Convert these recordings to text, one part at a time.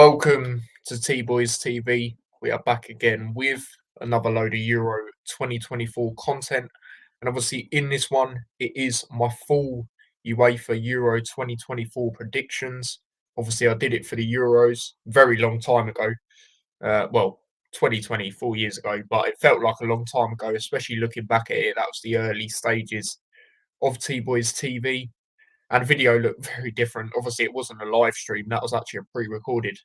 Welcome to T Boys TV. We are back again with another load of Euro 2024 content. And obviously, in this one, it is my full UEFA Euro 2024 predictions. Obviously, I did it for the Euros very long time ago. Well, 2020, 4 years ago, but it felt like a long time ago, especially looking back at it. That was the early stages of T Boys TV. And the video looked very different. Obviously, it wasn't a live stream. That was actually a pre-recorded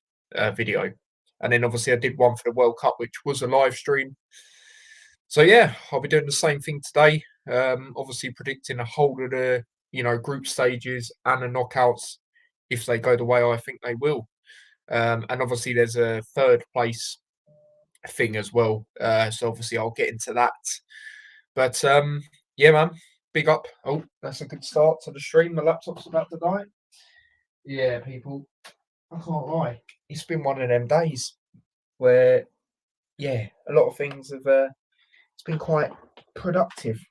video. And then obviously I did one for the World Cup, which was a live stream. So yeah, I'll be doing the same thing today. Obviously predicting a whole of the group stages and the knockouts if they go the way I think they will. And obviously there's a third place thing as well. So obviously I'll get into that. But yeah, man, big up. Oh, that's a good start to the stream. The laptop's about to die. Yeah, people, I can't lie. It's been one of them days where, yeah, a lot of things have. It's been quite productive.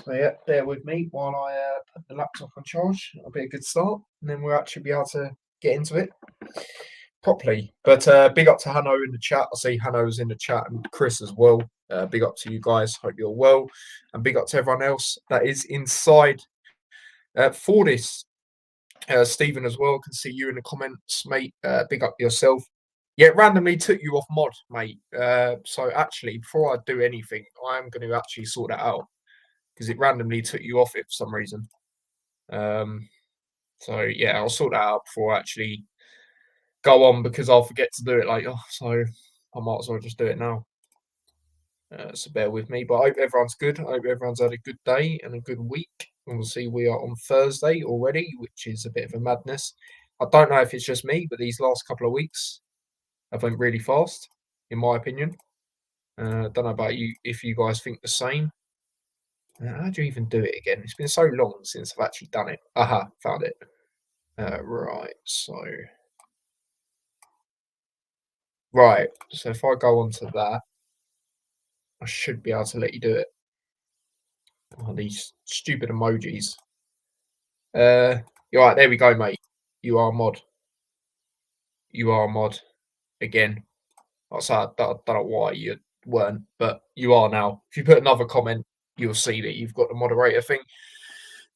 So yeah, bear with me while I put the laptop on charge. That'll be a good start, and then we'll actually be able to get into it properly. But big up to Hanno in the chat. I see Hanno's in the chat and Chris as well. Big up to you guys. Hope you're well, and big up to everyone else that is inside for this. Stephen as well, can see you in the comments, mate. Big up yourself. Yeah, it randomly took you off mod, mate. So actually, before I do anything, I am going to actually sort that out because it randomly took you off it for some reason. So yeah, I'll sort that out before I actually go on because I'll forget to do it later. So I might as well just do it now. So bear with me. But I hope everyone's good. I hope everyone's had a good day and a good week. Obviously, we are on Thursday already, which is a bit of a madness. I don't know if it's just me, but these last couple of weeks have went really fast, in my opinion. Don't know about you, if you guys think the same. How do you even do it again? It's been so long since I've actually done it. Aha, found it. Right, so if I go on to that, I should be able to let you do it. Oh, these stupid emojis. You're right, there we go, mate. You are a mod. You are a mod again. I don't know why you weren't, but you are now. If you put another comment, you'll see that you've got the moderator thing.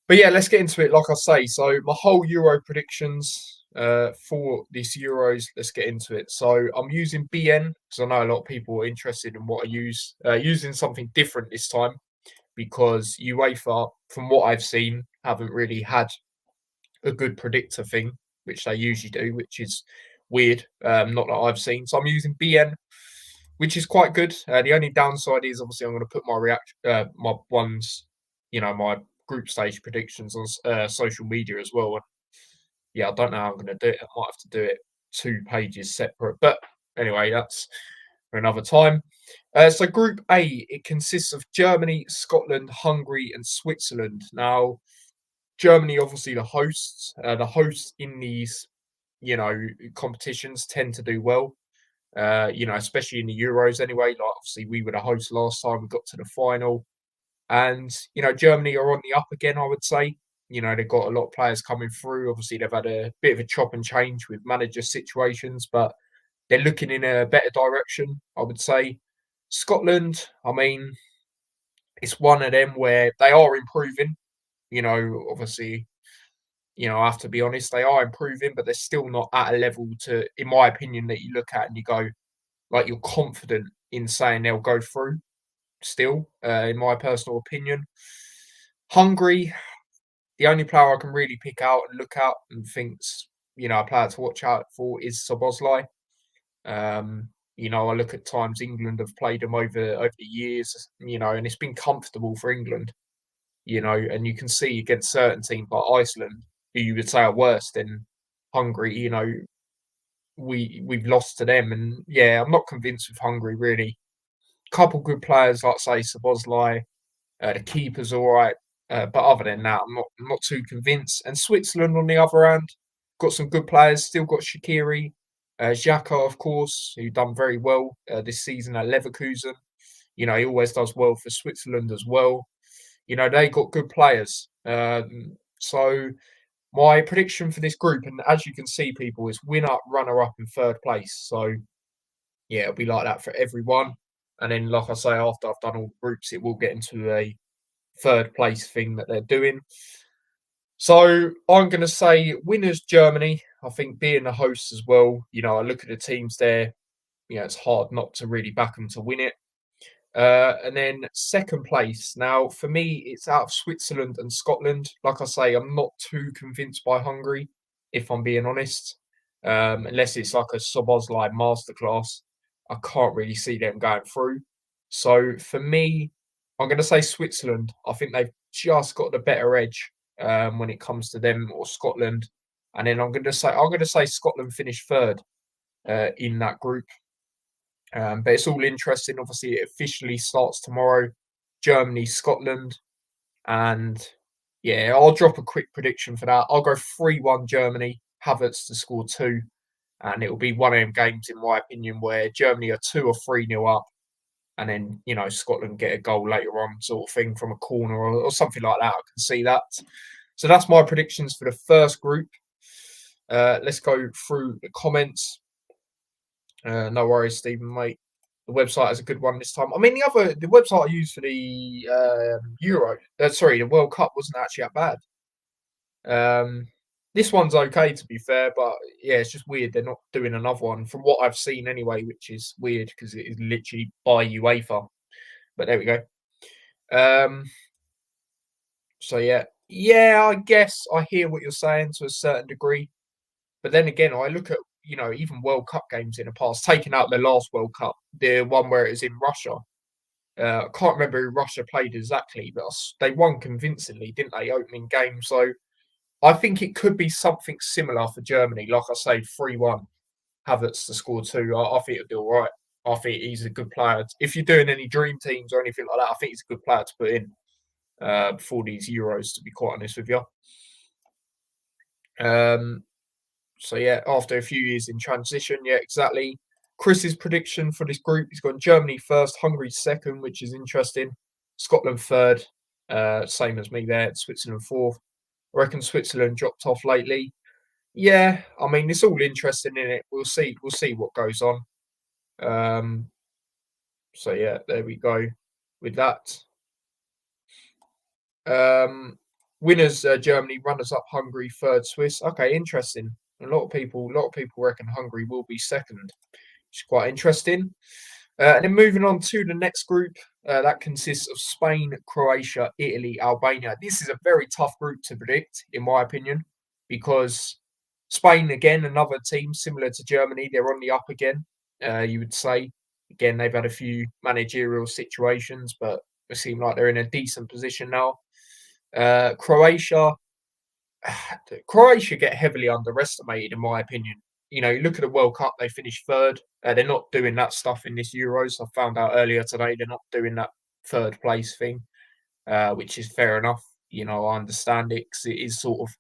But yeah, let's get into it. Like I say, so my whole Euro predictions for this Euros, let's get into it. So I'm using BN because I know a lot of people are interested in what I use. Using something different this time because UEFA, from what I've seen, haven't really had a good predictor thing, which they usually do, which is weird. Not that I've seen. So I'm using BN, which is quite good. The only downside is obviously I'm going to put my ones, my group stage predictions on social media as well. And yeah, I don't know how I'm going to do it. I might have to do it 2 pages separate. But anyway, that's for another time. So Group A, it consists of Germany, Scotland, Hungary, and Switzerland. Now, Germany, obviously the hosts. The hosts in these, competitions tend to do well. Especially in the Euros anyway. Like obviously we were the host last time we got to the final. And, Germany are on the up again, I would say. They've got a lot of players coming through. Obviously, they've had a bit of a chop and change with manager situations, but they're looking in a better direction, I would say. Scotland, I mean, it's one of them where they are improving. Obviously, I have to be honest, they are improving, but they're still not at a level to, in my opinion, that you look at and you go, like, you're confident in saying they'll go through still, in my personal opinion. Hungary, the only player I can really pick out and look at and thinks, a player to watch out for is Szoboszlai. I look at times England have played him over the years, and it's been comfortable for England, and you can see against certain teams like Iceland, who you would say are worse than Hungary, we've lost to them. And yeah, I'm not convinced with Hungary really. Couple good players, like say Szoboszlai, the keeper's all right, but other than that, I'm not too convinced. And Switzerland, on the other hand, got some good players. Still got Shaqiri, Xhaka, of course, who done very well this season at Leverkusen. He always does well for Switzerland as well. They got good players. So My prediction for this group, and as you can see, people, is winner, runner up, in third place. So yeah, it'll be like that for everyone. And then, like I say, after I've done all the groups, it will get into a third place thing that they're doing. So I'm going to say winners Germany. I think being the hosts as well, I look at the teams there. It's hard not to really back them to win it. And then second place. Now, for me, it's out of Switzerland and Scotland. Like I say, I'm not too convinced by Hungary, if I'm being honest. Unless it's like a Szoboszlai masterclass, I can't really see them going through. So for me, I'm going to say Switzerland. I think they've just got the better edge when it comes to them or Scotland. And then I'm going to say Scotland finished third in that group. But it's all interesting. Obviously, it officially starts tomorrow. Germany, Scotland. And yeah, I'll drop a quick prediction for that. I'll go 3-1 Germany, Havertz to score two. And it will be one of them games, in my opinion, where Germany are 2 or 3-0 up. And then, Scotland get a goal later on, sort of thing, from a corner or something like that. I can see that. So that's my predictions for the first group. Let's go through the comments. No worries, Stephen, mate. The website is a good one this time. I mean, the website I used for the the World Cup wasn't actually that bad. This one's okay, to be fair, but yeah, it's just weird they're not doing another one from what I've seen anyway, which is weird because it is literally by UEFA. But there we go. So yeah, I guess I hear what you're saying to a certain degree. But then again, I look at, even World Cup games in the past, taking out the last World Cup, the one where it was in Russia. I can't remember who Russia played exactly, but they won convincingly, didn't they, opening game? So I think it could be something similar for Germany. Like I say, 3-1, Havertz to score two. I think it'll do all right. I think he's a good player. If you're doing any dream teams or anything like that, I think he's a good player to put in for these Euros, to be quite honest with you. So yeah, after a few years in transition, yeah, exactly. Chris's prediction for this group, he's got Germany first, Hungary second, which is interesting. Scotland third, same as me there. Switzerland fourth. I reckon Switzerland dropped off lately. Yeah, I mean it's all interesting in it. We'll see. We'll see what goes on. So yeah, there we go with that. Winners Germany, runners up Hungary, third Swiss. Okay, interesting. A lot of people reckon Hungary will be second, which is quite interesting. And then moving on to the next group, that consists of Spain, Croatia, Italy, Albania. This is a very tough group to predict, in my opinion, because Spain, again, another team similar to Germany, they're on the up again, you would say. Again, they've had a few managerial situations, but it seems like they're in a decent position now. Croatia get heavily underestimated, in my opinion. You look at the World Cup, they finished third. They're not doing that stuff in this Euros. I found out earlier today they're not doing that third place thing, which is fair enough. I understand it because it is sort of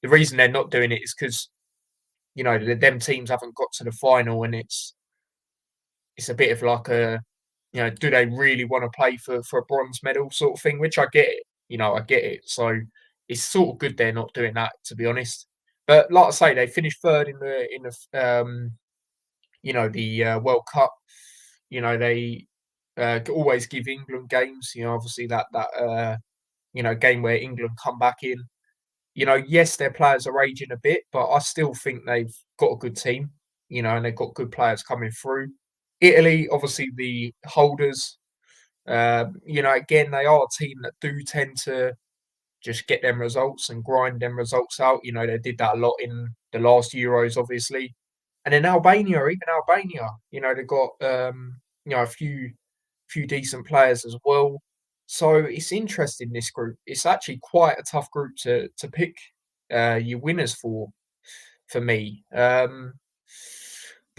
the reason they're not doing it is because them teams haven't got to the final, and it's a bit of like a do they really want to play for a bronze medal sort of thing? Which I get it. I get it. So it's sort of good they're not doing that, to be honest. But like I say, they finished third in the World Cup. They always give England games. Obviously that game where England come back in. Yes, their players are aging a bit, but I still think they've got a good team. And they've got good players coming through. Italy, obviously the holders. Again, they are a team that do tend to just get them results and grind them results out. They did that a lot in the last Euros, obviously. And then Albania, they've got a few decent players as well. So it's interesting, this group. It's actually quite a tough group to pick your winners for me. But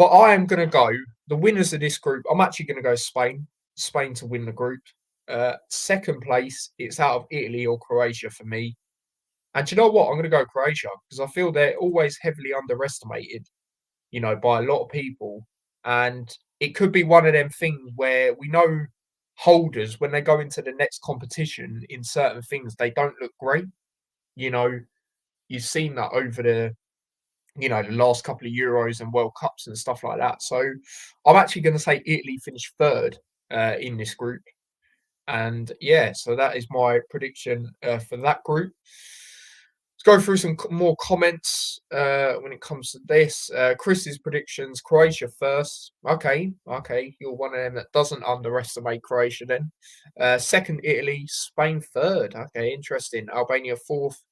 I am going to go the winners of this group. I'm actually going to go Spain to win the group. Second place, it's out of Italy or Croatia for me. And do you know what? I'm going to go Croatia because I feel they're always heavily underestimated, by a lot of people. And it could be one of them things where we know holders, when they go into the next competition in certain things, they don't look great. you've seen that over the last couple of Euros and World Cups and stuff like that. So I'm actually going to say Italy finished third in this group. And yeah, so that is my prediction for that group. Let's go through some more comments when it comes to this. Chris's predictions: Croatia first. Okay, you're one of them that doesn't underestimate Croatia. Then, second Italy, Spain third. Okay, interesting. Albania fourth.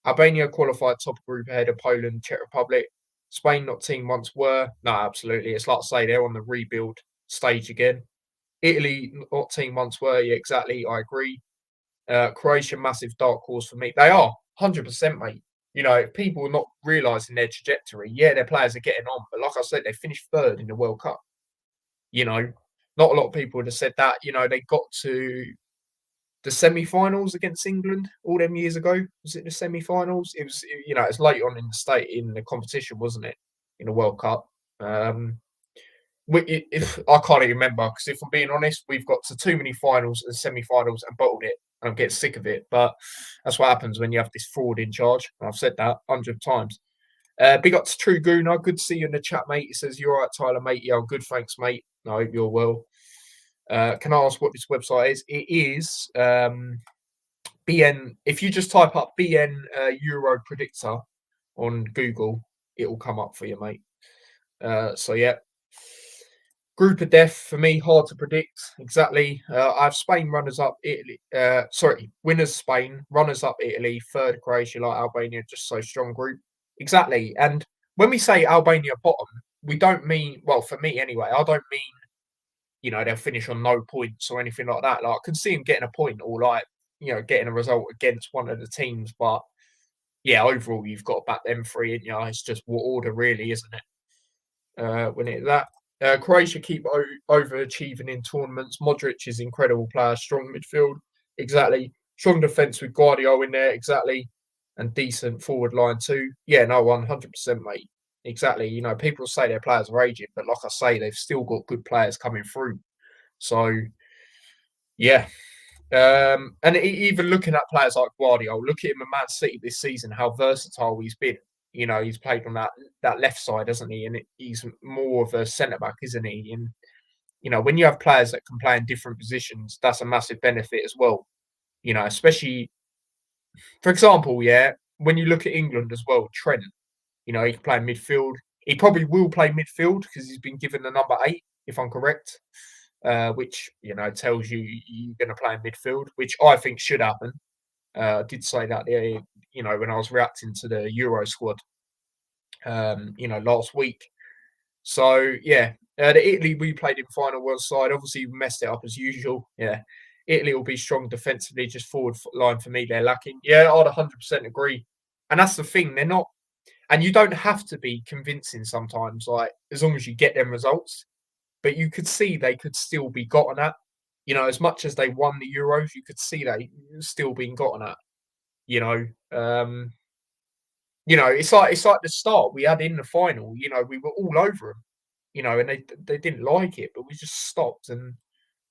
Albania qualified top group ahead of Poland, Czech Republic. Spain not team once were. No, absolutely. It's like I say, they're on the rebuild stage again. Italy not team once were. Yeah, exactly. I agree. Croatia, massive dark horse for me. They are 100%, mate. People are not realising their trajectory. Yeah, their players are getting on, but like I said, they finished third in the World Cup. Not a lot of people would have said that. They got to the semi-finals against England all them years ago. Was it the semi-finals? It was. It's late on in the competition, wasn't it? In the World Cup. If I can't even remember, because if I'm being honest, we've got to too many finals and semi-finals and bottled it. And I'm getting sick of it, but that's what happens when you have this fraud in charge. I've said that 100 times. Big up to True Gooner. Good to see you in the chat, mate. He says, "You're all right, Tyler, mate." Yeah, I'm good, thanks, mate. I hope you're well. Can I ask what this website is? It is BN. If you just type up BN Euro Predictor on Google, it will come up for you, mate. So yeah. Group of death for me, hard to predict exactly. I have Spain runners up, Italy. Winners Spain, runners up Italy, third Croatia, like Albania, just so strong group. Exactly. And when we say Albania bottom, we don't mean, well, for me anyway, I don't mean they'll finish on no points or anything like that. Like I could see them getting a point or getting a result against one of the teams, but yeah, overall you've got to back them three, and it's just what order really, isn't it? When it that. Croatia keep overachieving in tournaments. Modric is an incredible player, strong midfield, exactly. Strong defence with Guardiola in there, exactly. And decent forward line too. Yeah, no, 100%, mate. Exactly. People say their players are aging, but like I say, they've still got good players coming through. So, yeah. And even looking at players like Guardiola, look at him at Man City this season, how versatile he's been. He's played on that left side, hasn't he? And he's more of a centre back, isn't he? And when you have players that can play in different positions, that's a massive benefit as well. Especially for example, yeah, when you look at England as well, Trent, he can play midfield. He probably will play midfield because he's been given the number 8, if I'm correct, which tells you you're going to play in midfield, which I think should happen. I did say that there, when I was reacting to the Euro squad, last week. So yeah, the Italy we played in final world side. Obviously, we messed it up as usual. Yeah, Italy will be strong defensively. Just forward line for me, they're lacking. Yeah, I'd 100% agree. And that's the thing. They're not, and you don't have to be convincing sometimes. Like as long as you get them results, but you could see they could still be gotten at. As much as they won the Euros, you could see they still being gotten at. You know, um, it's like the start we had in the final. We were all over them. And they didn't like it, but we just stopped and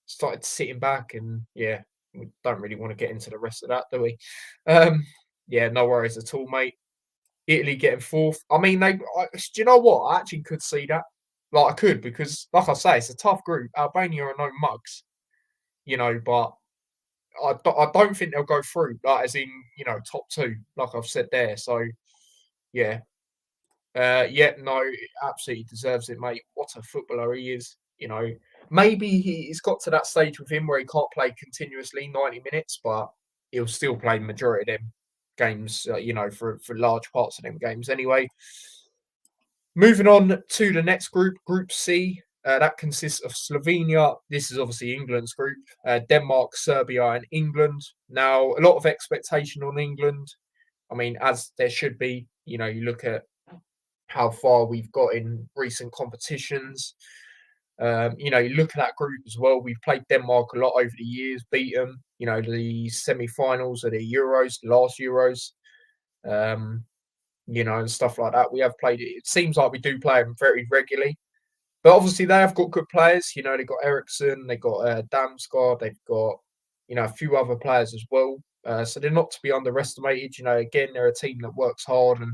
started sitting back. And yeah, we don't really want to get into the rest of that, do we? Yeah, no worries at all, mate. Italy getting fourth. I mean, do you know what? I actually could see that. Like I could because, like I say, it's a tough group. Albania are no mugs, but I don't think they'll go through. Like as in, top 2, like I've said there. So yeah, yeah, no, absolutely deserves it, mate. What a footballer he is. Maybe he's got to that stage with him where he can't play continuously 90 minutes, but he'll still play the majority of them games, for large parts of them games anyway. Moving on to the next group, Group C. That consists of Slovenia. This is obviously England's group. Denmark, Serbia, and England. Now, a lot of expectation on England. I mean, as there should be. You look at how far we've got in recent competitions. You look at that group as well. We've played Denmark a lot over the years, beat them. The semi-finals of the Euros, the last Euros, and stuff like that. We have played it. It seems like we do play them very regularly. But obviously they have got good players. They've got Ericsson, they've got Damsgaard, they've got, a few other players as well. So they're not to be underestimated. Again, they're a team that works hard and,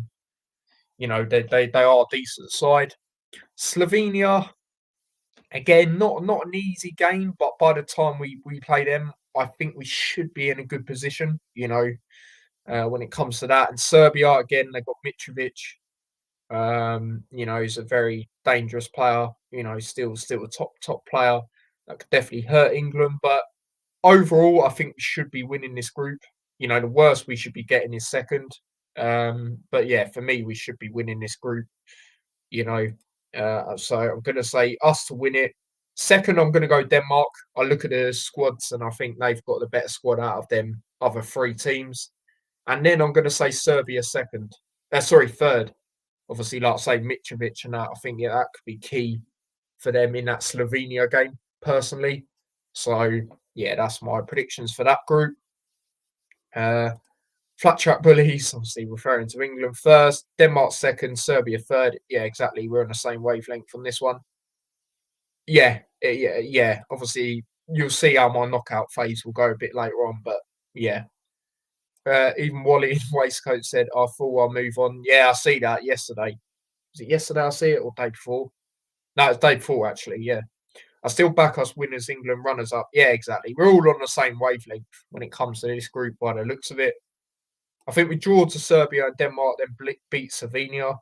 they are a decent side. Slovenia, again, not an easy game, but by the time we play them, I think we should be in a good position, when it comes to that. And Serbia, again, they've got Mitrovic. He's a very dangerous player, still a top player that could definitely hurt England. But overall, I think we should be winning this group. The worst we should be getting is second. But yeah, for me, we should be winning this group. So I'm going to say us to win it. Second, I'm going to go Denmark. I look at the squads and I think they've got the better squad out of them other three teams. And then I'm going to say Serbia second. Third. Obviously, like I say, Mitrovic and that, I think that could be key for them in that Slovenia game, personally. So, yeah, that's my predictions for that group. Flat track bullies, obviously referring to England first, Denmark second, Serbia third. Yeah, exactly. We're on the same wavelength on this one. Yeah. Obviously, you'll see how my knockout phase will go a bit later on, but yeah. Even Wally in waistcoat said, I thought I'll move on. Yeah, I see that yesterday. Was it yesterday I see it or day before? No, it's day before, actually, yeah. I still back us winners, England runners up. Yeah, exactly. We're all on the same wavelength when it comes to this group by the looks of it. I think we draw to Serbia and Denmark, then beat Slovenia.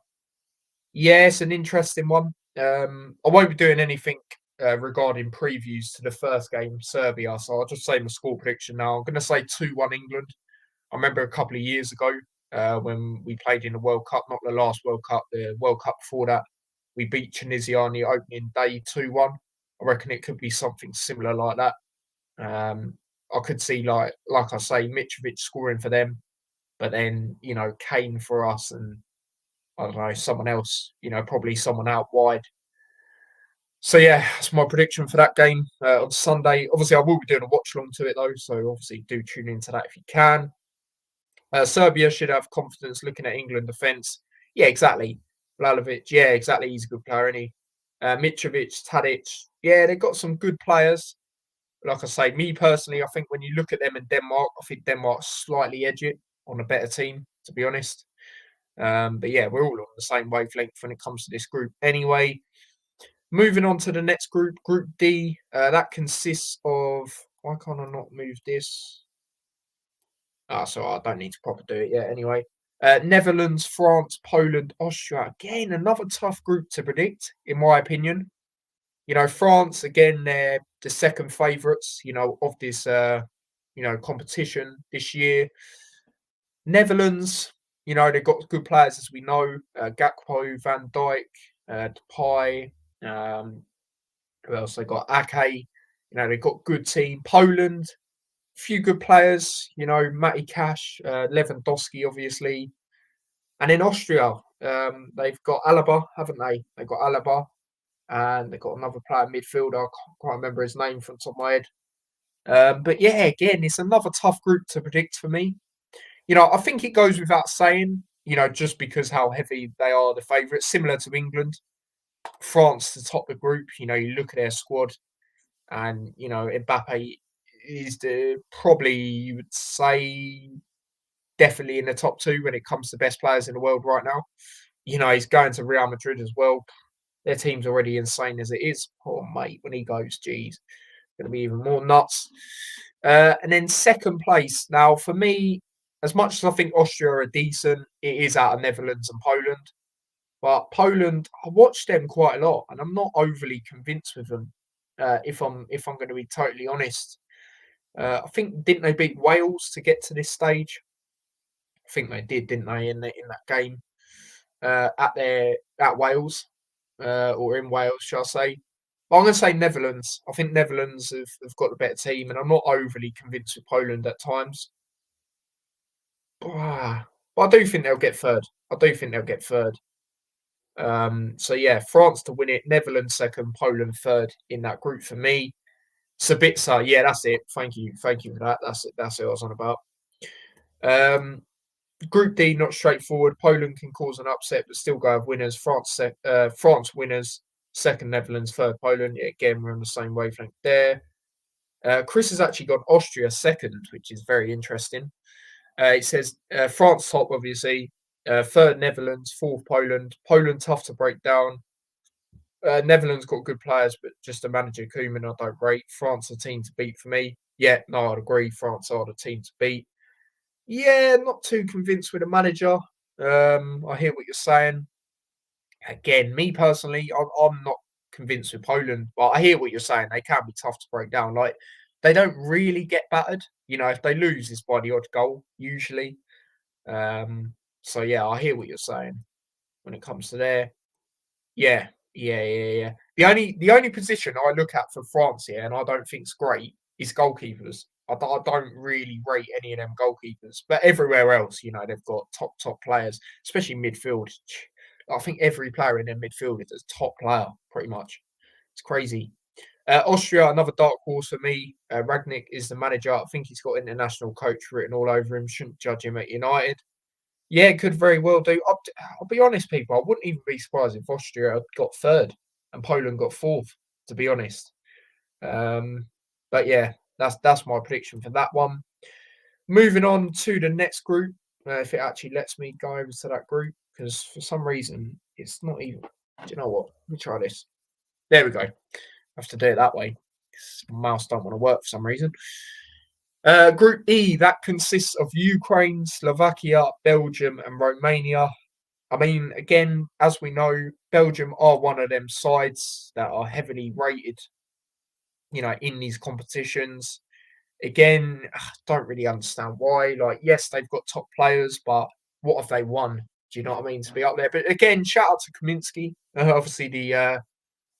Yeah, it's an interesting one. I won't be doing anything regarding previews to the first game, Serbia. So I'll just say my score prediction now. I'm going to say 2-1 England. I remember a couple of years ago when we played in the World Cup, not the last World Cup, the World Cup before that, we beat Tunisia on the opening day 2-1. I reckon it could be something similar like that. I could see, like I say, Mitrovic scoring for them, but then, Kane for us and, I don't know, someone else, probably someone out wide. So, yeah, that's my prediction for that game on Sunday. Obviously, I will be doing a watch-along to it, though, so obviously do tune into that if you can. Serbia should have confidence looking at England defence. Yeah, exactly. Vlahovic, yeah, exactly. He's a good player, isn't he? Mitrovic, Tadic, yeah, they've got some good players. Like I say, me personally, I think when you look at them in Denmark, I think Denmark slightly edge it on a better team, to be honest. But yeah, we're all on the same wavelength when it comes to this group anyway. Moving on to the next group, Group D. That consists of... Why can't I not move this? So I don't need to proper do it yet anyway. Netherlands, France, Poland, Austria. Again, another tough group to predict, in my opinion. France, again, they're the second favourites, of this, competition this year. Netherlands, they've got good players, as we know. Gakpo, Van Dijk, Depay. Who else they got? Ake. They've got good team. Poland, few good players, Matty Cash, Lewandowski, obviously. And in Austria, they've got Alaba, haven't they? They've got Alaba. And they've got another player midfielder. I can't quite remember his name from the top of my head. But yeah, again, it's another tough group to predict for me. I think it goes without saying, just because how heavy they are the favourites, similar to England. France to top the group, you look at their squad and, Mbappe is probably, you would say, definitely in the top two when it comes to best players in the world right now. He's going to Real Madrid as well. Their team's already insane as it is. Poor mate, when he goes, geez, going to be even more nuts. And then second place. Now, for me, as much as I think Austria are decent, it is out of Netherlands and Poland. But Poland, I watched them quite a lot, and I'm not overly convinced with them. If I'm going to be totally honest, I think didn't they beat Wales to get to this stage? I think they did, didn't they, in that game at Wales or in Wales, shall I say? But I'm going to say Netherlands. I think Netherlands have got the better team, and I'm not overly convinced with Poland at times. But I do think they'll get third. So yeah, France to win it, Netherlands second, Poland third in that group for me. Sabitzer, yeah, that's it. Thank you for that. That's it. That's what I was on about. Group D, not straightforward. Poland can cause an upset, but still go have winners. France winners, second Netherlands, third Poland. Yeah, again, we're on the same wavelength there. Chris has actually got Austria second, which is very interesting. It says France top, obviously. Third, Netherlands. Fourth, Poland. Poland tough to break down. Netherlands got good players, but just a manager Koeman I don't rate. France a team to beat for me. Yeah, no, I'd agree. France are the team to beat. Yeah, not too convinced with the manager. I hear what you're saying. Again, me personally, I'm not convinced with Poland, but I hear what you're saying. They can be tough to break down. Like they don't really get battered. You know, if they lose, it's by the odd goal usually. So yeah, I hear what you're saying when it comes to there. Yeah, yeah. The only position I look at for France here, and I don't think's great, is goalkeepers. I don't really rate any of them goalkeepers, but everywhere else, you know, they've got top players, especially midfield. I think every player in their midfield is a top player, pretty much. It's crazy. Austria, another dark horse for me. Ragnick is the manager. I think he's got international coach written all over him. Shouldn't judge him at United. Yeah, it could very well do. I'll be honest, people. I wouldn't even be surprised if Austria got third and Poland got fourth. To be honest, um, but yeah, that's my prediction for that one. Moving on to the next group, if it actually lets me go over to that group, because for some reason it's not even. Do you know what? Let me try this. There we go. I have to do it that way. My mouse don't want to work for some reason. Group E, that consists of Ukraine, Slovakia, Belgium, and Romania. I mean, again, as we know, Belgium are one of them sides that are heavily rated, you know, in these competitions. Again, don't really understand why. Like, yes, they've got top players, but what have they won? Do you know what I mean? To be up there. But again, shout out to Kaminsky. Obviously, the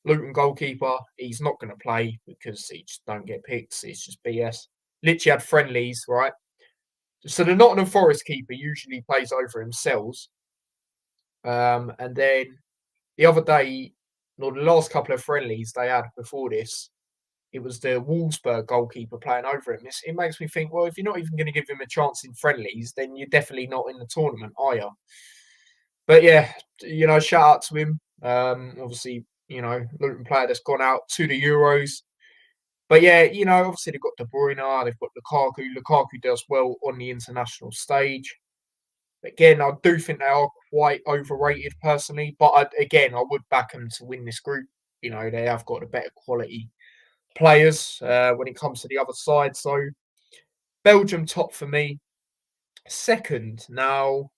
Luton goalkeeper, he's not going to play because he just don't get picked. It's just BS. Literally had friendlies, right? So the Nottingham Forest keeper usually plays over himself. And then the other day, or the last couple of friendlies they had before this, it was the Wolfsburg goalkeeper playing over him. It makes me think, well, if you're not even going to give him a chance in friendlies, then you're definitely not in the tournament, are you? But yeah, you know, shout out to him. Obviously, you know, Luton player that's gone out to the Euros. But yeah, you know, obviously they've got De Bruyne, they've got Lukaku. Lukaku does well on the international stage. Again, I do think they are quite overrated personally, but again, I would back them to win this group. You know, they have got a better quality players when it comes to the other side. So Belgium top for me. Second, now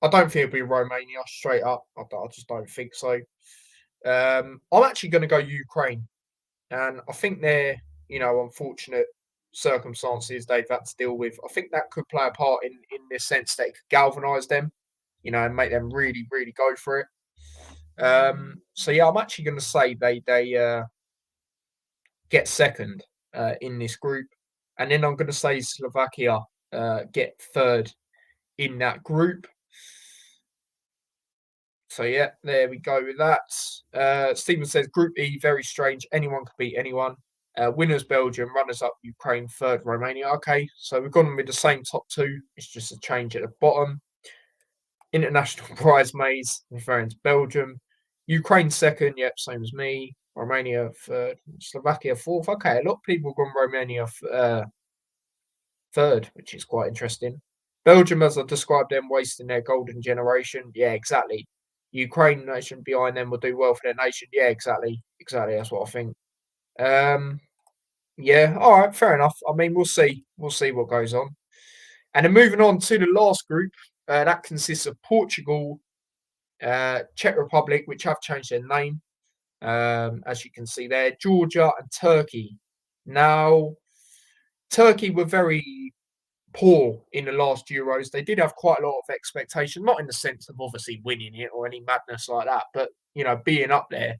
I don't think it'll be Romania straight up. I just don't think so. I'm actually going to go Ukraine, and I think they're, you know, unfortunate circumstances they've had to deal with. I think that could play a part in this sense that it could galvanise them, you know, and make them really go for it. So yeah, I'm actually going to say they get second in this group, and then I'm going to say Slovakia get third in that group. So yeah, there we go with that. Stephen says Group E very strange. Anyone could beat anyone. Winners Belgium, runners up Ukraine, third Romania. Okay, so we've gone with the same top two. It's just a change at the bottom. International bridesmaids, referring to Belgium. Ukraine second, yep, same as me. Romania third. Slovakia fourth. Okay, a lot of people have gone Romania third, which is quite interesting. Belgium, as I described them, wasting their golden generation. Yeah, exactly. Ukraine nation behind them will do well for their nation. Yeah, exactly. That's what I think. Um, yeah, all right, fair enough. I mean, we'll see. We'll see what goes on. And then moving on to the last group, that consists of Portugal, Czech Republic, which have changed their name, as you can see there, Georgia and Turkey. Now, Turkey were very poor in the last Euros. They did have quite a lot of expectation, not in the sense of obviously winning it or any madness like that, but you know, being up there,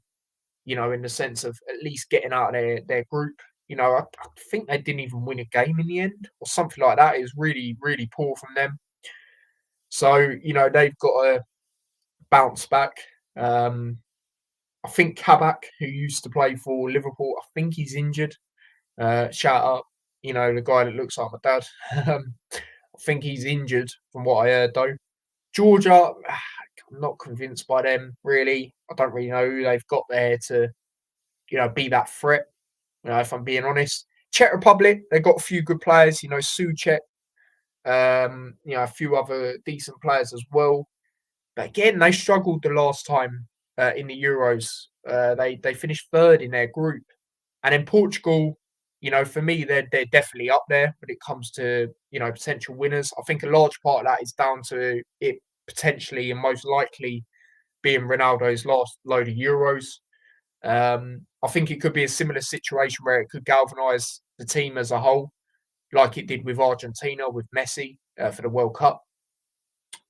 you know, in the sense of at least getting out of their group. You know, I think they didn't even win a game in the end or something like that. It was really poor from them. So, you know, they've got to bounce back. I think Kabak, who used to play for Liverpool, I think he's injured. Shout out, you know, the guy that looks like my dad. I think he's injured from what I heard, though. Georgia, I'm not convinced by them, really. I don't really know who they've got there to, you know, be that threat, you know, if I'm being honest. Czech Republic, they've got a few good players, Suchek, a few other decent players as well. But again, they struggled the last time in the Euros. They finished third in their group. And in Portugal, for me, they're definitely up there when it comes to, potential winners. I think a large part of that is down to it potentially and most likely being Ronaldo's last load of Euros. I think it could be a similar situation where it could galvanise the team as a whole, like it did with Argentina, with Messi for the World Cup.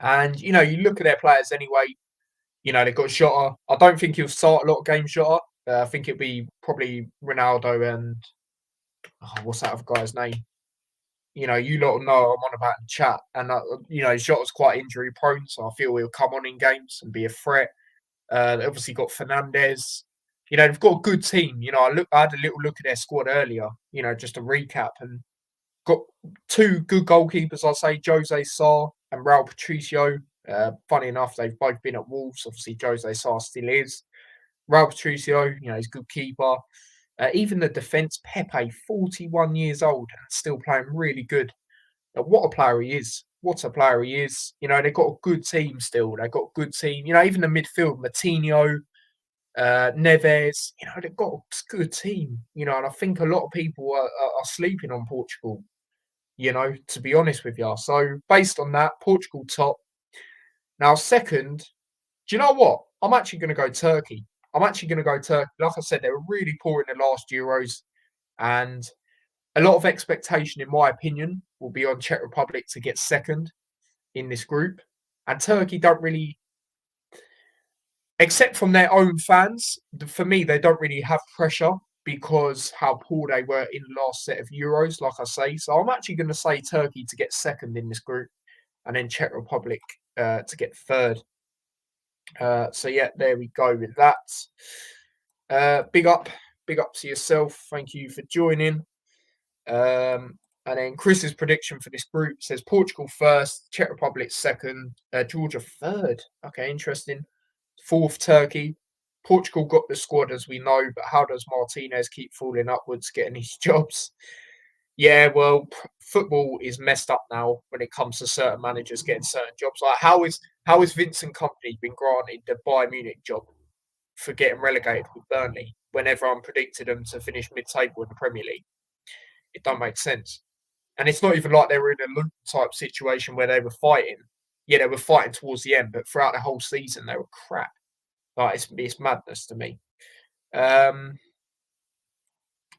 And, you look at their players anyway, they've got Jota. I don't think he'll start a lot of games, Jota. I think it'll be probably Ronaldo and what's that other guy's name? You lot know I'm on about in chat. And, Jota's quite injury prone, so I feel he'll come on in games and be a threat. They obviously got Fernandez. They've got a good team. I had a little look at their squad earlier, just to recap, and got two good goalkeepers, I'll say, Jose Sarr and Raul Patricio. Funny enough, they've both been at Wolves. Obviously, Jose Sarr still is. Raul Patricio, he's a good keeper. Even the defence, Pepe, 41 years old and still playing really good. What a player he is. What a player he is. They've got a good team still. They've got a good team. Even the midfield, Matinho, Neves, they've got a good team. And I think a lot of people are sleeping on Portugal, to be honest with you. So based on that, Portugal top. Now, second, do you know what? I'm actually going to go Turkey. Like I said, they were really poor in the last Euros. And a lot of expectation, in my opinion, will be on Czech Republic to get second in this group. And Turkey don't really, except from their own fans, for me, they don't really have pressure because how poor they were in the last set of Euros, like I say. So I'm actually going to say Turkey to get second in this group and then Czech Republic to get third. So yeah, there we go with that. Big up to yourself. Thank you for joining. And then Chris's prediction for this group says Portugal first, Czech Republic second, Georgia third. Okay, interesting. Fourth, Turkey. Portugal got the squad as we know, but how does Martinez keep falling upwards, getting these jobs? Yeah, well, football is messed up now when it comes to certain managers getting certain jobs. Like how is Vincent Kompany been granted the Bayern Munich job for getting relegated with Burnley when everyone predicted them to finish mid-table in the Premier League? It don't make sense. And it's not even like they were in a Luton type situation where they were fighting. Yeah, they were fighting towards the end, but throughout the whole season they were crap. Like it's madness to me.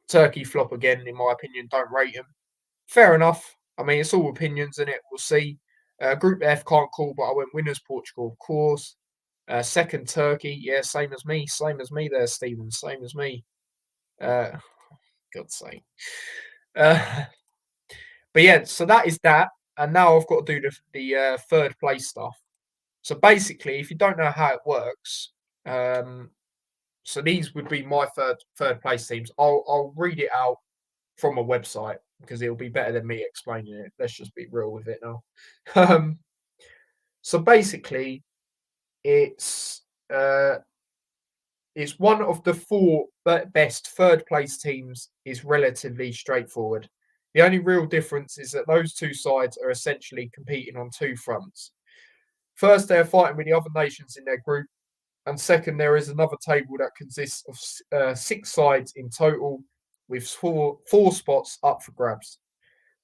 Turkey flop again, in my opinion. Don't rate them. Fair enough. I mean, it's all opinions, in it. We'll see. Group F can't call, but I went winners Portugal, of course. Second Turkey, yeah, same as me. Same as me there, Stephen. Same as me. God's sake. But yeah, so that is that. And now I've got to do the third place stuff. So basically, if you don't know how it works, so these would be my third place teams. I'll read it out from a website because it'll be better than me explaining it. Let's just be real with it now. So basically, it's one of the four best third place teams is relatively straightforward. The only real difference is that those two sides are essentially competing on two fronts. First, they're fighting with the other nations in their group. And second, there is another table that consists of 6 sides in total with four spots up for grabs.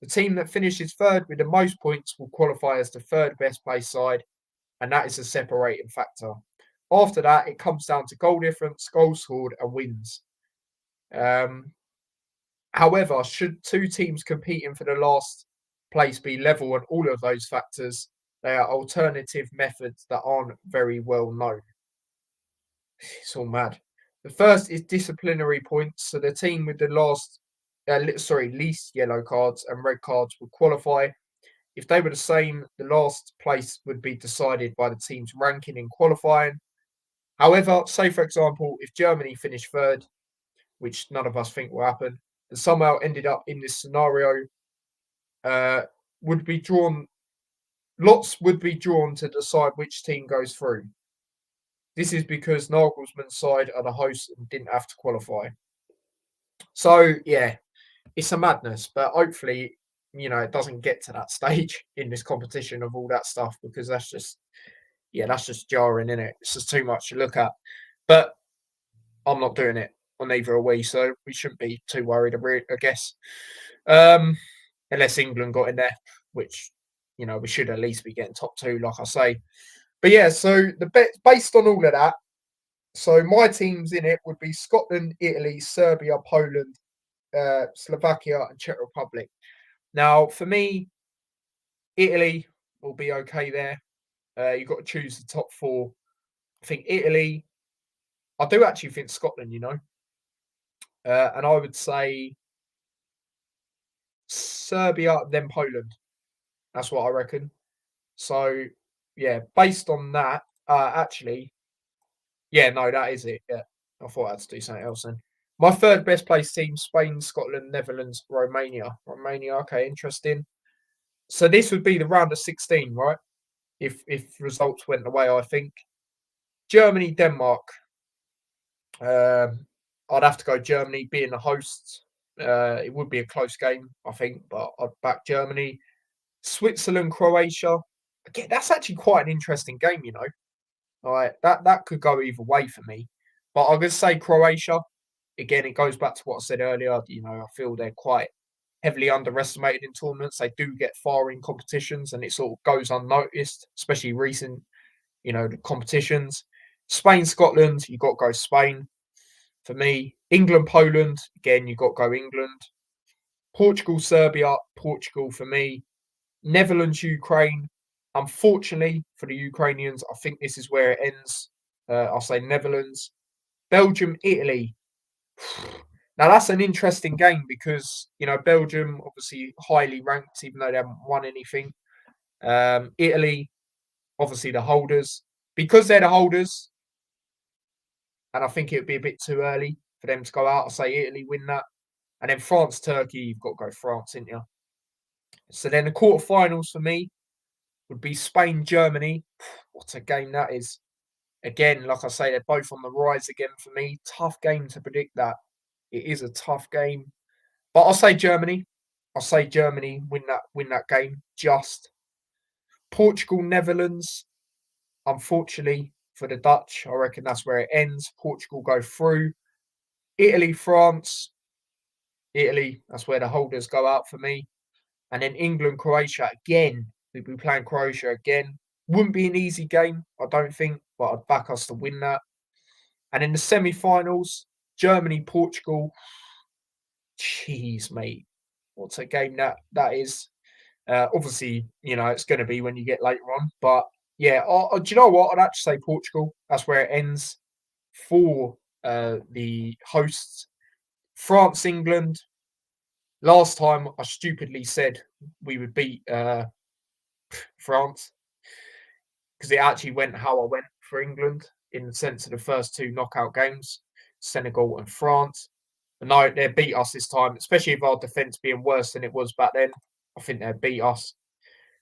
The team that finishes third with the most points will qualify as the third best placed side, and that is a separating factor. After that, it comes down to goal difference, goals scored, and wins. However, should two teams competing for the last place be level on all of those factors, they are alternative methods that aren't very well known. It's all mad. The first is disciplinary points. So the team with the least yellow cards and red cards would qualify. If they were the same, the last place would be decided by the team's ranking in qualifying. However, say for example, if Germany finished third, which none of us think will happen, and somehow ended up in this scenario, lots would be drawn to decide which team goes through. This is because Nagelsmann's side are the hosts and didn't have to qualify. So, yeah, it's a madness, but hopefully, it doesn't get to that stage in this competition of all that stuff because that's just jarring, in it. It's just too much to look at. But I'm not doing it on either are we, so we shouldn't be too worried, I guess. Um, Unless England got in there, which we should at least be getting top two, like I say. But yeah, so based on all of that, so my teams in it would be Scotland, Italy, Serbia, Poland, Slovakia, and Czech Republic. Now, for me, Italy will be okay there. You've got to choose the top four. I think Italy. I do actually think Scotland, and I would say Serbia, then Poland. That's what I reckon. So, yeah, based on that, actually, yeah, no, that is it. Yeah, I thought I had to do something else then. My third best placed team: Spain, Scotland, Netherlands, Romania. Romania, okay, interesting. So this would be the round of 16, right? If results went the way I think. Germany, Denmark. I'd have to go Germany, being the hosts. It would be a close game, I think, but I'd back Germany. Switzerland, Croatia. Again, that's actually quite an interesting game, All right, that could go either way for me. But I'm gonna say Croatia. Again, it goes back to what I said earlier. I feel they're quite heavily underestimated in tournaments. They do get far in competitions, and it sort of goes unnoticed, especially recent, the competitions. Spain, Scotland. You got to go Spain. For me, England, Poland. Again, you got to go England. Portugal, Serbia. Portugal for me. Netherlands, Ukraine. Unfortunately for the Ukrainians, I think this is where it ends. I'll say Netherlands. Belgium, Italy. Now that's an interesting game because Belgium obviously highly ranked, even though they haven't won anything. Italy, obviously the holders, because they're the holders, and I think it would be a bit too early for them to go out. I'll say Italy win that, and then France, Turkey. You've got to go France, ain't you? So then the quarterfinals for me would be Spain, Germany. What a game that is! Again, like I say, they're both on the rise again for me. Tough game to predict that. It is a tough game. But I'll say Germany. I'll say Germany win that game. Just Portugal, Netherlands. Unfortunately for the Dutch, I reckon that's where it ends. Portugal go through. Italy, France. Italy, that's where the holders go out for me. And then England, Croatia again. We'll be playing Croatia again. Wouldn't be an easy game, I don't think, but I'd back us to win that. And in the semi-finals, Germany, Portugal. Jeez, mate, what's a game that is? Obviously, it's going to be when you get later on. But yeah, do you know what? I'd actually say Portugal. That's where it ends for the hosts. France, England. Last time I stupidly said we would beat France because it actually went how I went for England in the sense of the first two knockout games, Senegal and France. But no, they beat us this time, especially with our defence being worse than it was back then. I think they beat us.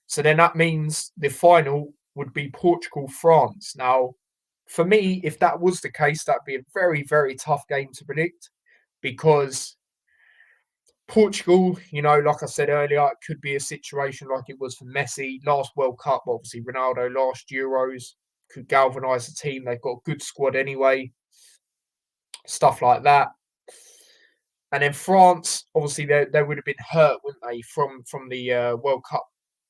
So then that means the final would be Portugal France. Now, for me, if that was the case, that'd be a very, very tough game to predict because Portugal, like I said earlier, it could be a situation like it was for Messi last World Cup, obviously Ronaldo last Euros, could galvanise the team. They've got a good squad anyway, stuff like that. And then France, obviously, they would have been hurt, wouldn't they, from the World Cup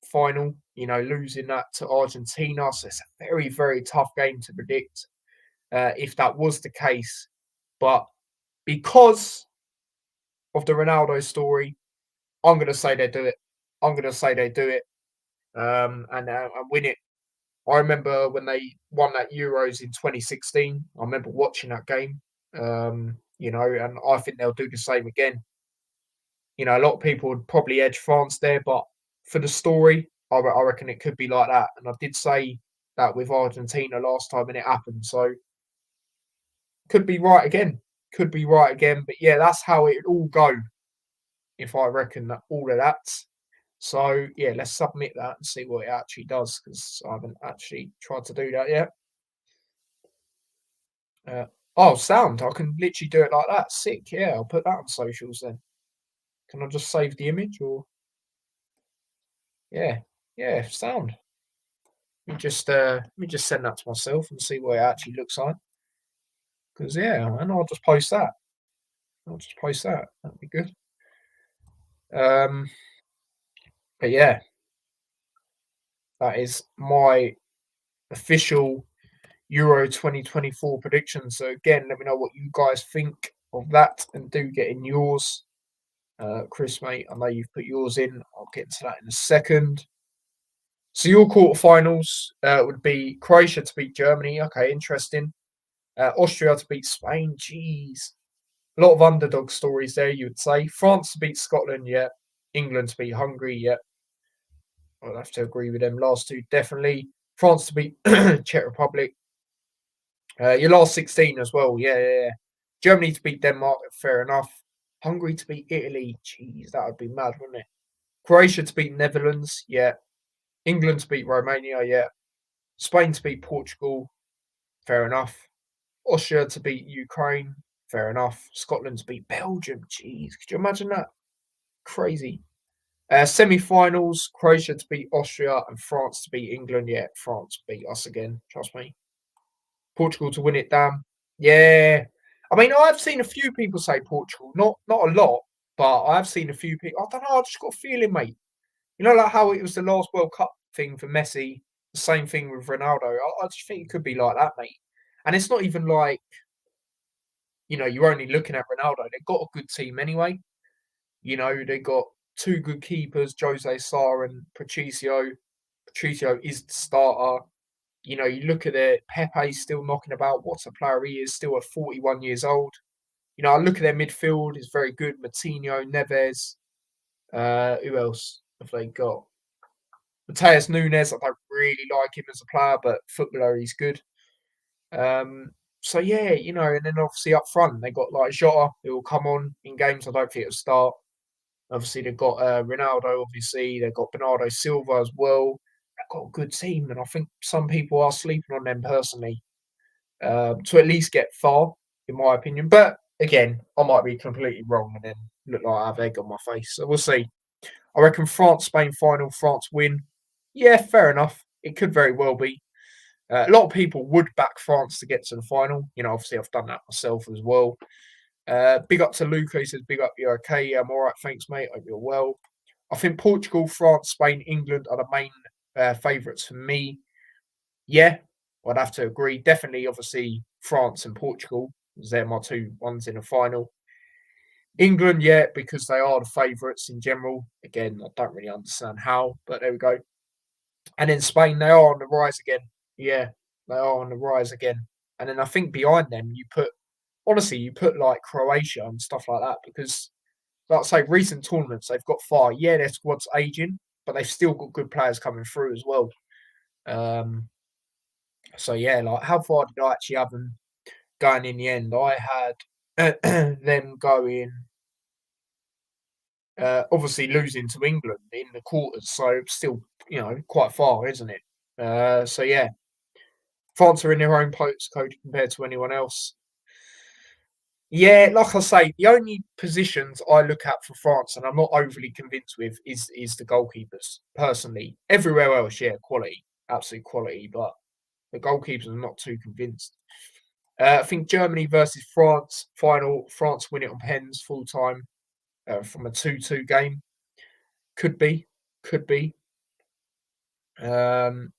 final, losing that to Argentina. So it's a very, very tough game to predict if that was the case. But because of the Ronaldo story, I'm going to say they do it. I'm going to say they do it and win it. I remember when they won that Euros in 2016. I remember watching that game, and I think they'll do the same again. A lot of people would probably edge France there, but for the story, I reckon it could be like that. And I did say that with Argentina last time, and it happened. So could be right again. Could be right again. But yeah, that's how it all go. If I reckon that all of that. So yeah, let's submit that and see what it actually does because I haven't actually tried to do that yet. Oh, sound! I can literally do it like that. Sick. Yeah, I'll put that on socials then. Can I just save the image or yeah. Yeah, sound. Let me just send that to myself and see what it actually looks like. Because yeah, and I'll just post that. I'll just post that. That'd be good. Um, but yeah, that is my official Euro 2024 prediction. So again, let me know what you guys think of that, and do get in yours. Chris, mate, I know you've put yours in. I'll get to that in a second. So your quarterfinals would be Croatia to beat Germany. Okay, interesting. Austria to beat Spain. Jeez, a lot of underdog stories there. You would say France to beat Scotland. Yeah, England to beat Hungary. Yeah, I'd have to agree with them last two definitely. France to beat Czech Republic. Your last 16 as well. Yeah, yeah, yeah. Germany to beat Denmark. Fair enough. Hungary to beat Italy. Jeez, that would be mad, wouldn't it? Croatia to beat Netherlands. Yeah. England to beat Romania. Yeah. Spain to beat Portugal. Fair enough. Austria to beat Ukraine. Fair enough. Scotland to beat Belgium. Jeez, could you imagine that? Crazy. Semi-finals: Croatia to beat Austria and France to beat England. Yeah, France beat us again. Trust me. Portugal to win it. Damn. Yeah. I mean, I've seen a few people say Portugal. Not a lot, but I've seen a few people. I don't know. I just got a feeling, mate. You know, like how it was the last World Cup thing for Messi. The same thing with Ronaldo. I just think it could be like that, mate. And it's not even like, you're only looking at Ronaldo. They've got a good team anyway. They got two good keepers, Jose Sa and Patricio. Patricio is the starter. You look at it, Pepe's still knocking about. What a player he is, still at 41 years old. I look at their midfield, it's very good. Matinho, Neves. Who else have they got? Mateus Nunes, I don't really like him as a player, but footballer, he's good. Um, so yeah, and then obviously up front, they got like Jota, who will come on in games. I don't think it'll start. Obviously, they've got Ronaldo, obviously. They've got Bernardo Silva as well. They've got a good team, and I think some people are sleeping on them personally to at least get far, in my opinion. But again, I might be completely wrong and then look like I have egg on my face. So we'll see. I reckon France, Spain final, France win. Yeah, fair enough. It could very well be. A lot of people would back France to get to the final. Obviously, I've done that myself as well. Big up to Luca. He says, big up, you're okay. Yeah, I'm all right. Thanks, mate. Hope you're well. I think Portugal, France, Spain, England are the main favourites for me. Yeah, I'd have to agree. Definitely, obviously, France and Portugal, because they're my two ones in the final. England, yeah, because they are the favourites in general. Again, I don't really understand how, but there we go. And in Spain, they are on the rise again. Yeah, they are on the rise again. And then I think behind them, you put like Croatia and stuff like that because, like I say, recent tournaments, they've got far. Yeah, their squad's aging, but they've still got good players coming through as well. Um, so yeah, like how far did I actually have them going in the end? I had them going, obviously losing to England in the quarters, so still, quite far, isn't it? So yeah, France are in their own postcode compared to anyone else. Yeah, like I say, the only positions I look at for France, and I'm not overly convinced with, is the goalkeepers. Personally, everywhere else, yeah, quality, absolute quality, but the goalkeepers are not too convinced. I think Germany versus France final. France win it on pens full time from a 2-2 game. Could be, could be. Um,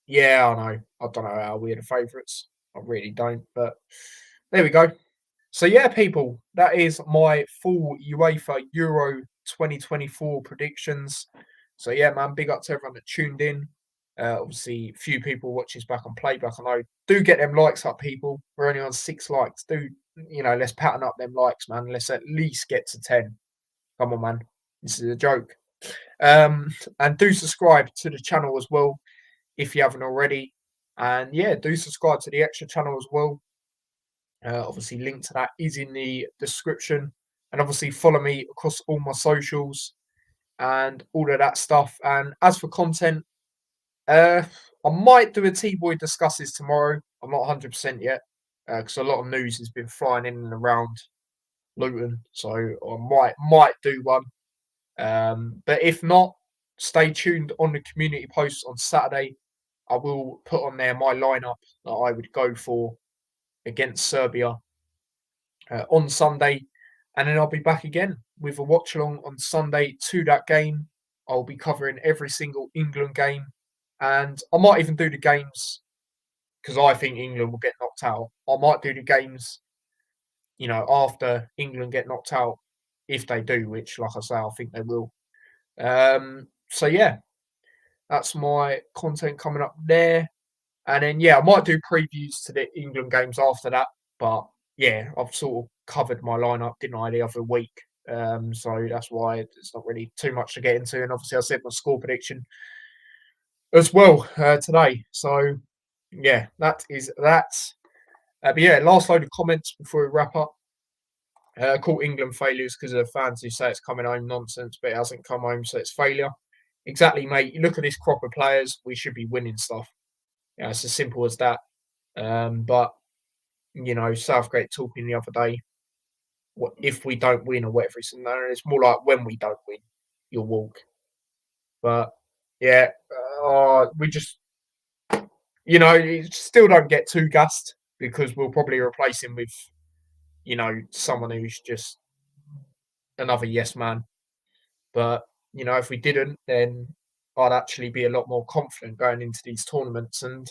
yeah, I know. I don't know how we're the favourites. I really don't, but there we go. So yeah, people, that is my full UEFA Euro 2024 predictions. So yeah, man, big up to everyone that tuned in. Obviously, few people watch this back on playback. I know. Do get them likes up, people. We're only on 6 likes. Let's pattern up them likes, man. Let's at least get to 10. Come on, man. This is a joke. And do subscribe to the channel as well if you haven't already. And yeah, do subscribe to the extra channel as well. Obviously, link to that is in the description. And obviously, follow me across all my socials and all of that stuff. And as for content, I might do a T-Boy Discusses tomorrow. I'm not 100% yet because a lot of news has been flying in and around Luton. So I might do one. But if not, stay tuned on the community post on Saturday. I will put on there my lineup that I would go for against Serbia on Sunday, and then I'll be back again with a watch along on Sunday to that game. I'll be covering every single England game, and I might even do the games because I think England will get knocked out. I might do the games, after England get knocked out, if they do, which, like I say, I think they will. So yeah, that's my content coming up there. And then, yeah, I might do previews to the England games after that. But yeah, I've sort of covered my lineup, didn't I, the other week? So that's why it's not really too much to get into. And obviously, I said my score prediction as well today. So yeah, that is that. But yeah, last load of comments before we wrap up. Call England failures because of the fans who say it's coming home nonsense, but it hasn't come home, so it's failure. Exactly, mate. You look at this crop of players, we should be winning stuff. Yeah, it's as simple as that. But Southgate talking the other day, what if we don't win or whatever it's more like when we don't win, you'll walk. But yeah, we just you still don't get too gassed because we'll probably replace him with someone who's just another yes man. But if we didn't, then I'd actually be a lot more confident going into these tournaments. And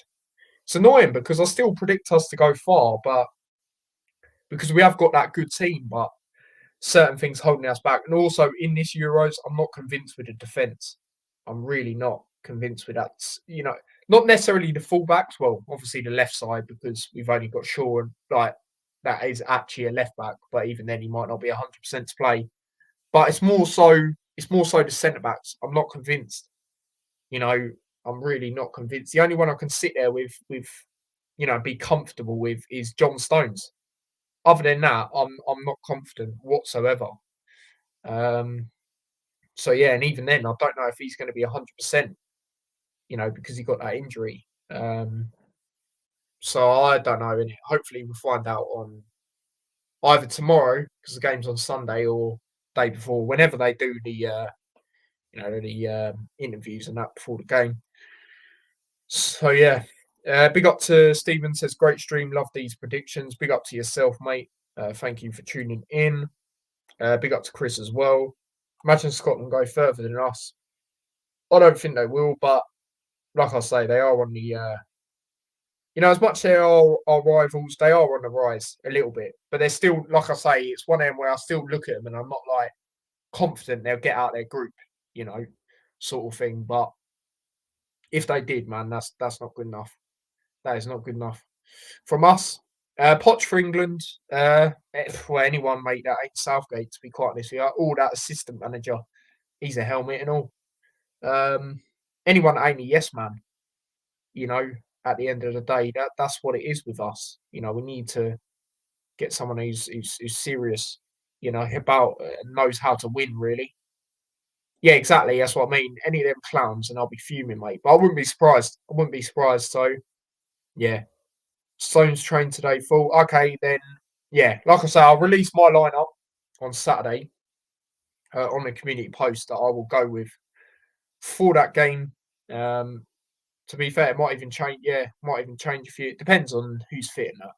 it's annoying because I still predict us to go far, but because we have got that good team, but certain things holding us back. And also in this Euros, I'm not convinced with the defence. I'm really not convinced with that. Not necessarily the fullbacks. Well, obviously the left side because we've only got Shaw and that is actually a left back, but even then he might not be 100% to play. But it's more so the centre backs. I'm not convinced. I'm really not convinced. The only one I can sit there with be comfortable with is John Stones. Other than that, I'm not confident whatsoever. So yeah, and even then, I don't know if he's going to be 100%. Because he got that injury. So I don't know. And hopefully, we'll find out on either tomorrow because the game's on Sunday or day before, whenever they do the interviews and that before the game. So yeah, big up to Stephen, says great stream, love these predictions. Big up to yourself, mate. Thank you for tuning in. Big up to Chris as well. Imagine Scotland go further than us. I don't think they will, but like I say, they are on the as much as they are our rivals, they are on the rise a little bit. But they're still, like I say, it's one of them where I still look at them and I'm not like confident they'll get out their group, sort of thing. But if they did, man, that's not good enough. That is not good enough. From us, Poch for England. For anyone, mate, that ain't Southgate, to be quite honest with you. All that assistant manager, he's a helmet and all. Anyone that ain't a yes man, at the end of the day, that's what it is with us. We need to get someone who's serious, about knows how to win, really. Yeah, exactly. That's what I mean. Any of them clowns, and I'll be fuming, mate. But I wouldn't be surprised. I wouldn't be surprised. So, yeah. Stones train today full. Okay, then, yeah. Like I say, I'll release my lineup on Saturday on the community post that I will go with for that game. To be fair, it might even change. Yeah, might even change a few. It depends on who's fitting that.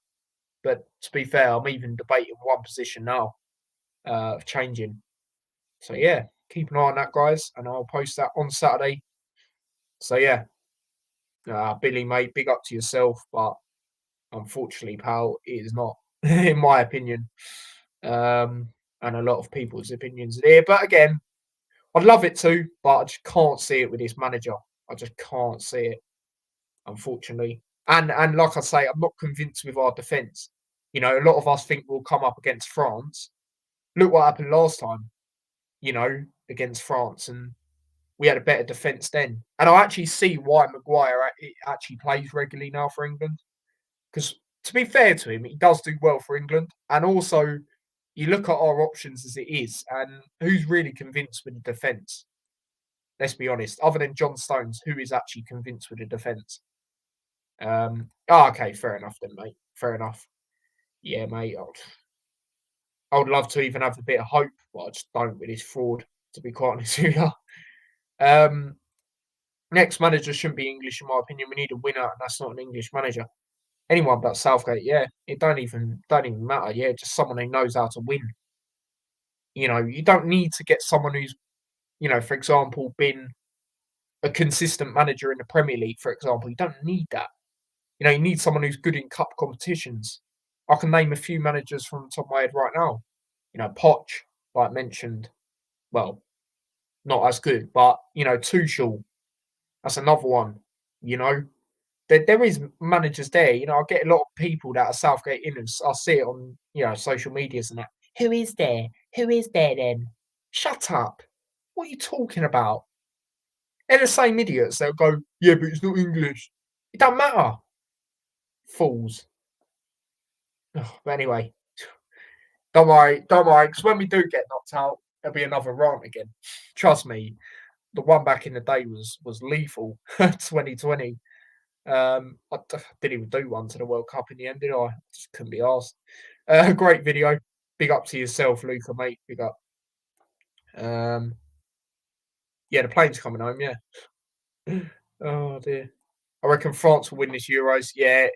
But to be fair, I'm even debating one position now of changing. So yeah, keep an eye on that, guys, and I'll post that on Saturday. So yeah, Billy, mate, big up to yourself, but unfortunately, pal, it is not, in my opinion, and a lot of people's opinions there. But again, I'd love it to, but I just can't see it with this manager. I just can't see it, unfortunately. And like I say, I'm not convinced with our defence. A lot of us think we'll come up against France. Look what happened last time, against France, and we had a better defence then. And I actually see why Maguire actually plays regularly now for England. Because to be fair to him, he does do well for England. And also, you look at our options as it is, and who's really convinced with the defence? Let's be honest. Other than John Stones, who is actually convinced with the defence? Okay, fair enough then, mate. Fair enough. Yeah, mate. I would love to even have a bit of hope, but I just don't with this fraud, to be quite honest with you. Um, Next manager shouldn't be English, in my opinion. We need a winner, and that's not an English manager. Anyone but Southgate, yeah. It don't even matter. Yeah, just someone who knows how to win. You don't need to get someone who's, for example, been a consistent manager in the Premier League, for example. You don't need that. You need someone who's good in cup competitions. I can name a few managers from the top of my head right now. Poch, like mentioned, well, not as good, but Tuchel, that's another one. You know, there is managers there. I get a lot of people that are Southgate inners. I see it on social medias and that. Who is there? Who is there then? Shut up! What are you talking about? They're the same idiots. They'll go, yeah, but it's not English. It don't matter. Fools. Ugh, but anyway, don't worry. Because when we do get knocked out, there'll be another rant again. Trust me. The one back in the day was lethal. 2020. Didn't even do one to the World Cup in the end, did I? Just couldn't be asked. Great video. Big up to yourself, Luca, mate. Big up. Yeah, the plane's coming home. Yeah. Oh dear. I reckon France will win this Euros. Yeah,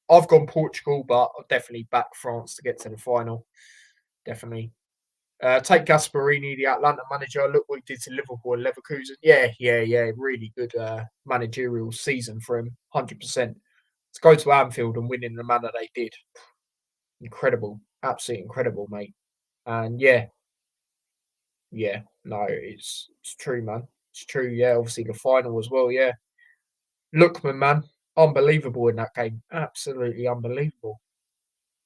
I've gone Portugal, but I'll definitely back France to get to the final. Definitely. Take Gasparini, the Atlanta manager. Look what he did to Liverpool and Leverkusen. Yeah. Really good managerial season for him. 100%. To go to Anfield and win in the manner they did. Incredible. Absolutely incredible, mate. And yeah, no, it's true, man. It's true, yeah. Obviously the final as well, yeah. Lookman, man, unbelievable in that game. Absolutely unbelievable.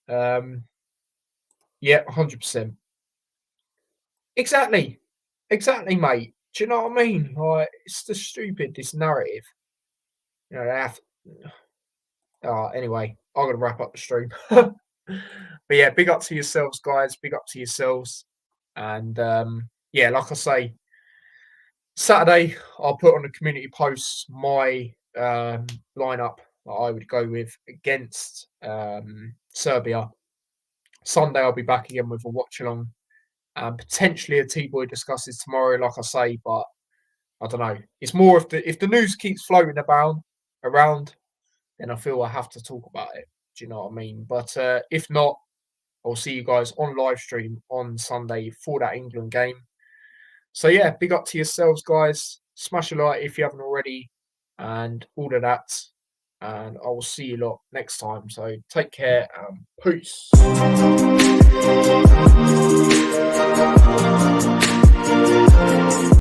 Yeah, 100%. Exactly. Exactly, mate. Do you know what I mean? Like, it's the stupid, this narrative. They have. Anyway, I'm gonna wrap up the stream. But yeah, big up to yourselves, guys. Big up to yourselves. And yeah, like I say, Saturday I'll put on the community posts my lineup that I would go with against Serbia. Sunday I'll be back again with a watch along. Potentially a T-Boy discusses tomorrow, like I say, but I don't know. It's more if the news keeps floating around, then I feel I have to talk about it. Do you know what I mean? But if not, I'll see you guys on live stream on Sunday for that England game. So yeah, big up to yourselves, guys. Smash a like if you haven't already, and all of that. And I will see you lot next time. So take care and peace.